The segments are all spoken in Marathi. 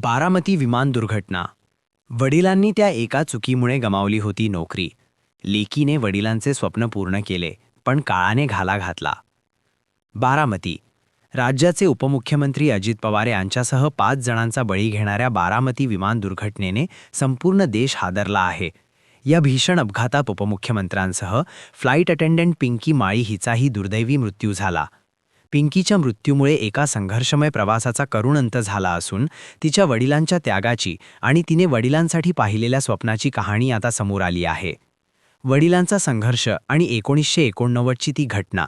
बारामती विमान दुर्घटना. वडिलांनी त्या एका चुकीमुळे गमावली होती नोकरी. लेकीने वडिलांचे स्वप्न पूर्ण केले, पण काळाने घाला घातला. बारामती. राज्याचे उपमुख्यमंत्री अजित पवार यांच्यासह 5 जणांचा बळी घेणाऱ्या बारामती विमान दुर्घटनेने संपूर्ण देश हादरला आहे. या भीषण अपघातात उपमुख्यमंत्र्यांसह फ्लाईट अटेंडंट पिंकी माळी हिचाही दुर्दैवी मृत्यू झाला. पिंकीच्या मृत्यूमुळे एका संघर्षमय प्रवासाचा करुण अंत झाला असून तिच्या वडिलांच्या त्यागाची आणि तिने वडिलांसाठी पाहिलेल्या स्वप्नाची कहाणी आता समोर आली आहे. वडिलांचा संघर्ष आणि 1989ची ती घटना.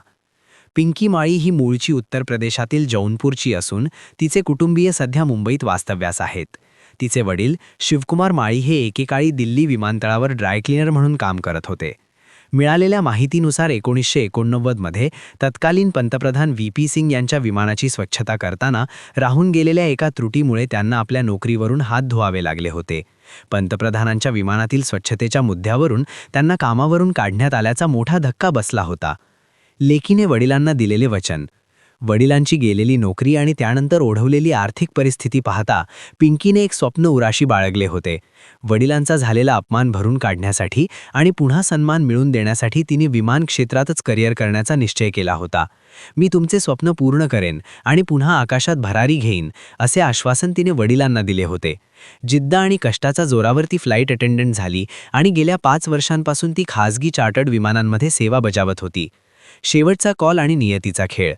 पिंकी माळी ही मूळची उत्तर प्रदेशातील जौनपूरची असून तिचे कुटुंबीय सध्या मुंबईत वास्तव्यास आहेत. तिचे वडील शिवकुमार माळी हे एकेकाळी दिल्ली विमानतळावर ड्रायक्लिनर म्हणून काम करत होते. मिळालेल्या माहितीनुसार 1989मध्ये तत्कालीन पंतप्रधान व्ही.पी. सिंग यांच्या विमानाची स्वच्छता करताना राहून गेलेल्या एका त्रुटीमुळे त्यांना आपल्या नोकरीवरून हात धुवावे लागले होते. पंतप्रधानांच्या विमानातील स्वच्छतेच्या मुद्द्यावरून त्यांना कामावरून काढण्यात आल्याचा मोठा धक्का बसला होता. लेकीने वडिलांना दिलेले वचन, वडिलांची गेलेली नोकरी आणि त्यानंतर ओढवलेली आर्थिक परिस्थिती पाहता पिंकीने एक स्वप्न उराशी बाळगले होते. वडिलांचा झालेला अपमान भरून काढण्यासाठी आणि पुन्हा सन्मान मिळवून देण्यासाठी तिने विमान क्षेत्रातच करिअर करण्याचा निश्चय केला होता. मी तुमचे स्वप्न पूर्ण करेन आणि पुन्हा आकाशात भरारी घेईन, असे आश्वासन तिने वडिलांना दिले होते. जिद्द आणि कष्टाच्या जोरावर ती फ्लाईट अटेंडंट झाली आणि गेल्या 5 वर्षांपासून ती खासगी चार्टर्ड विमानांमध्ये सेवा बजावत होती. शेवटचा कॉल आणि नियतीचा खेळ.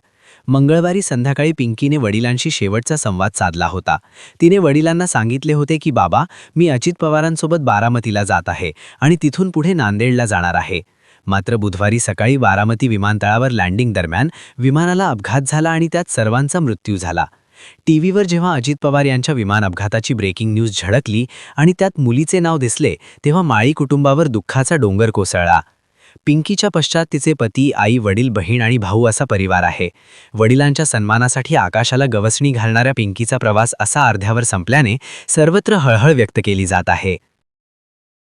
मंगळवारी संध्याकाळी पिंकीने वडिलांशी शेवटचा संवाद साधला होता. तिने वडिलांना सांगितले होते की बाबा, मी अजित पवारांसोबत बारामतीला जात आहे आणि तिथून पुढे नांदेडला जाणार आहे. मात्र बुधवारी सकाळी बारामती विमानतळावर लँडिंग दरम्यान विमानाला अपघात झाला आणि त्यात सर्वांचा मृत्यू झाला. टीव्हीवर जेव्हा अजित पवार यांच्या विमान अपघाताची ब्रेकिंग न्यूज झळकली आणि त्यात मुलीचे नाव दिसले, तेव्हा माळी कुटुंबावर दुःखाचा डोंगर कोसळला. पिंकीच्या पश्चात तिचे पती, आई, वडील, बहीण आणि भाऊ असा परिवार आहे. वडिलांच्या सन्मानासाठी आकाशाला गवसणी घालणाऱ्या पिंकीचा प्रवास असा अर्ध्यावर संपल्याने सर्वत्र हळहळ व्यक्त केली जात आहे.